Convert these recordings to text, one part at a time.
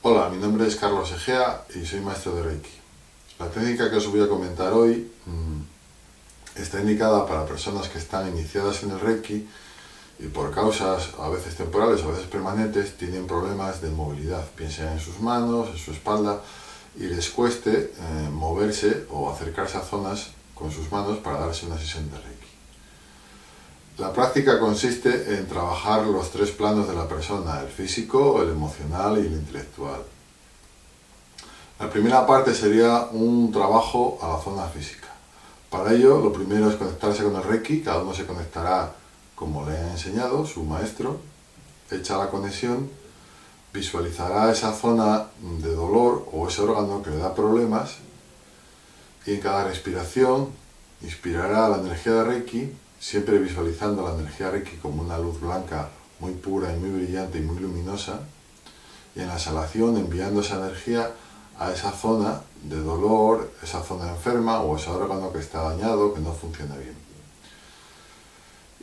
Hola, mi nombre es Carlos Egea y soy maestro de Reiki. La técnica que os voy a comentar hoy está indicada para personas que están iniciadas en el Reiki y por causas a veces temporales, a veces permanentes, tienen problemas de movilidad, piensen en sus manos, en su espalda, y les cueste moverse o acercarse a zonas con sus manos para darse una sesión de Reiki. La práctica consiste en trabajar los tres planos de la persona, el físico, el emocional y el intelectual. La primera parte sería un trabajo a la zona física. Para ello, lo primero es conectarse con el Reiki. Cada uno se conectará como le ha enseñado su maestro. Hecha la conexión, visualizará esa zona de dolor o ese órgano que le da problemas, y en cada respiración inspirará la energía de Reiki, siempre visualizando la energía Reiki como una luz blanca muy pura y muy brillante y muy luminosa, y en la exhalación enviando esa energía a esa zona de dolor, esa zona enferma o ese órgano que está dañado, que no funciona bien.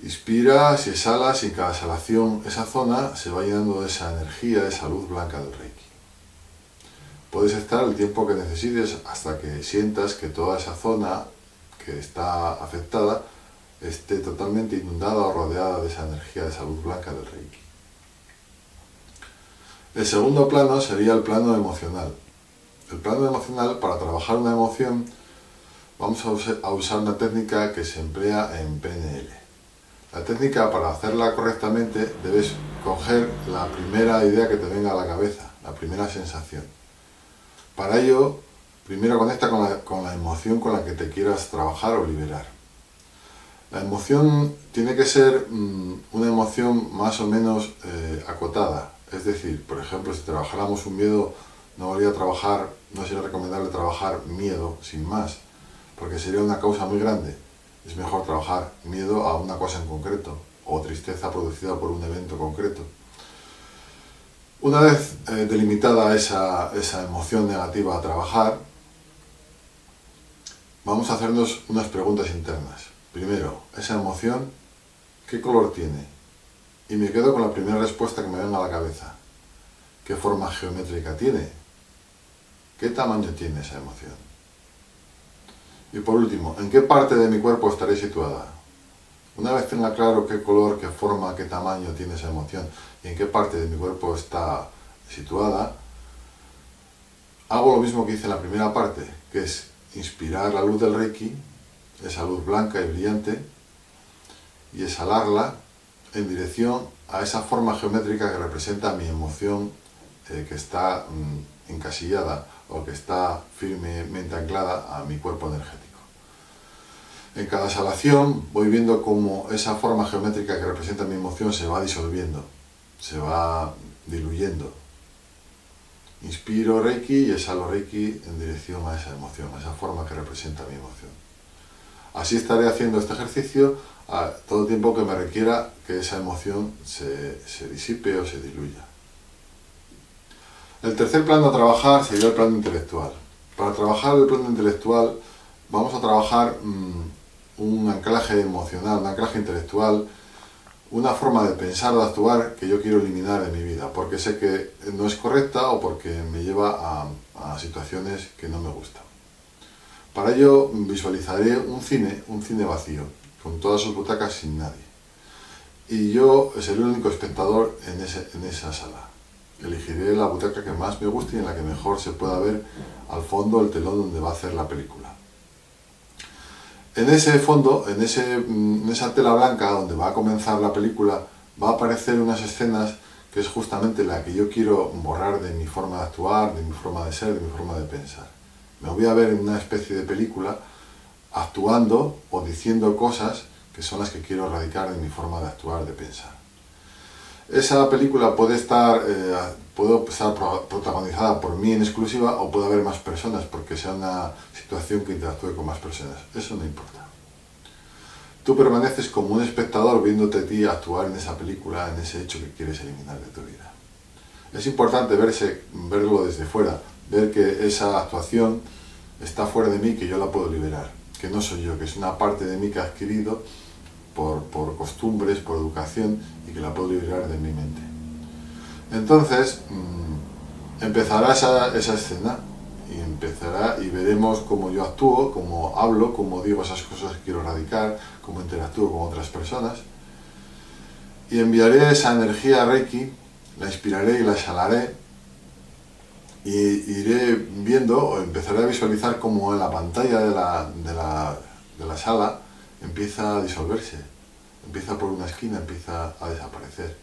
Inspiras y exhalas, y en cada exhalación esa zona se va llenando de esa energía, de esa luz blanca del Reiki. Puedes estar el tiempo que necesites hasta que sientas que toda esa zona que está afectada esté totalmente inundada o rodeada de esa energía, de esa luz blanca del Reiki. El segundo plano sería el plano emocional. El plano emocional, para trabajar una emoción, vamos a usar una técnica que se emplea en PNL. La técnica, para hacerla correctamente, debes coger la primera idea que te venga a la cabeza, la primera sensación. Para ello, primero conecta con la emoción con la que te quieras trabajar o liberar. La emoción tiene que ser una emoción más o menos acotada. Es decir, por ejemplo, si trabajáramos un miedo, no sería recomendable trabajar miedo sin más, porque sería una causa muy grande. Es mejor trabajar miedo a una cosa en concreto, o tristeza producida por un evento concreto. Una vez delimitada esa emoción negativa a trabajar, vamos a hacernos unas preguntas internas. Primero, esa emoción, ¿qué color tiene? Y me quedo con la primera respuesta que me venga a la cabeza. ¿Qué forma geométrica tiene? ¿Qué tamaño tiene esa emoción? Y por último, ¿en qué parte de mi cuerpo estaré situada? Una vez tenga claro qué color, qué forma, qué tamaño tiene esa emoción y en qué parte de mi cuerpo está situada, hago lo mismo que hice en la primera parte, que es inspirar la luz del Reiki, esa luz blanca y brillante, y exhalarla en dirección a esa forma geométrica que representa mi emoción que está encasillada o que está firmemente anclada a mi cuerpo energético. En cada exhalación voy viendo cómo esa forma geométrica que representa mi emoción se va disolviendo, se va diluyendo. Inspiro Reiki y exhalo Reiki en dirección a esa emoción, a esa forma que representa mi emoción. Así estaré haciendo este ejercicio a todo tiempo que me requiera que esa emoción se disipe o se diluya. El tercer plano a trabajar sería el plano intelectual. Para trabajar el plano intelectual vamos a trabajar un anclaje emocional, un anclaje intelectual, una forma de pensar, de actuar que yo quiero eliminar de mi vida, porque sé que no es correcta o porque me lleva a situaciones que no me gustan. Para ello visualizaré un cine vacío, con todas sus butacas sin nadie. Y yo seré el único espectador en esa sala. Elegiré la butaca que más me guste y en la que mejor se pueda ver al fondo el telón donde va a hacer la película. En ese fondo, en esa tela blanca donde va a comenzar la película, va a aparecer unas escenas que es justamente la que yo quiero borrar de mi forma de actuar, de mi forma de ser, de mi forma de pensar. Me voy a ver en una especie de película actuando o diciendo cosas que son las que quiero erradicar de mi forma de actuar, de pensar. Esa película puede estar protagonizada por mí en exclusiva, o puede haber más personas porque sea una situación que interactúe con más personas. Eso no importa. Tú permaneces como un espectador viéndote a ti actuar en esa película, en ese hecho que quieres eliminar de tu vida. Es importante verlo desde fuera, ver que esa actuación está fuera de mí, que yo la puedo liberar, que no soy yo, que es una parte de mí que he adquirido por costumbres, por educación, y que la puedo liberar de mi mente. Entonces, empezará esa escena y veremos cómo yo actúo, cómo hablo, cómo digo esas cosas que quiero erradicar, cómo interactúo con otras personas, y enviaré esa energía Reiki, la inspiraré y la exhalaré, y iré viendo o empezaré a visualizar cómo en la pantalla de la sala empieza a disolverse, empieza por una esquina, empieza a desaparecer,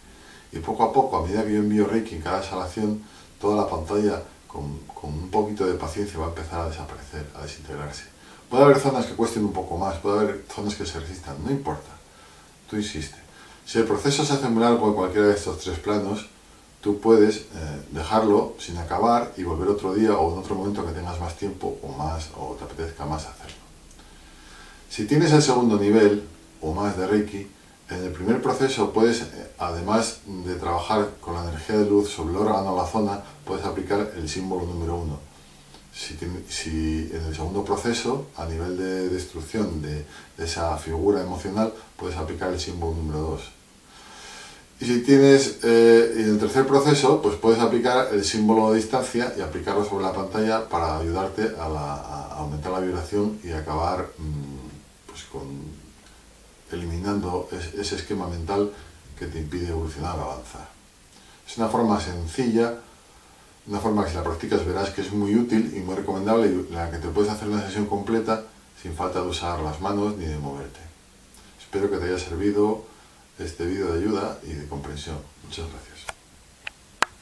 y poco a poco, a medida que yo envío Reiki en cada exhalación, toda la pantalla con un poquito de paciencia va a empezar a desaparecer, a desintegrarse. Puede haber zonas que cuesten un poco más, puede haber zonas que se resistan, no importa, tú insiste. Si el proceso se hace muy largo en cualquiera de estos tres planos, tú puedes dejarlo sin acabar y volver otro día o en otro momento que tengas más tiempo o te apetezca más hacerlo. Si tienes el segundo nivel o más de Reiki, en el primer proceso puedes, además de trabajar con la energía de luz sobre el órgano o la zona, puedes aplicar el símbolo número 1. Si en el segundo proceso, a nivel de destrucción de esa figura emocional, puedes aplicar el símbolo número 2. Y si tienes, en el tercer proceso, pues puedes aplicar el símbolo de distancia y aplicarlo sobre la pantalla para ayudarte a aumentar la vibración y acabar pues eliminando ese esquema mental que te impide evolucionar o avanzar. Es una forma sencilla, una forma que si la practicas verás que es muy útil y muy recomendable, y en la que te puedes hacer una sesión completa sin falta de usar las manos ni de moverte. Espero que te haya servido este vídeo de ayuda y de comprensión. Muchas gracias.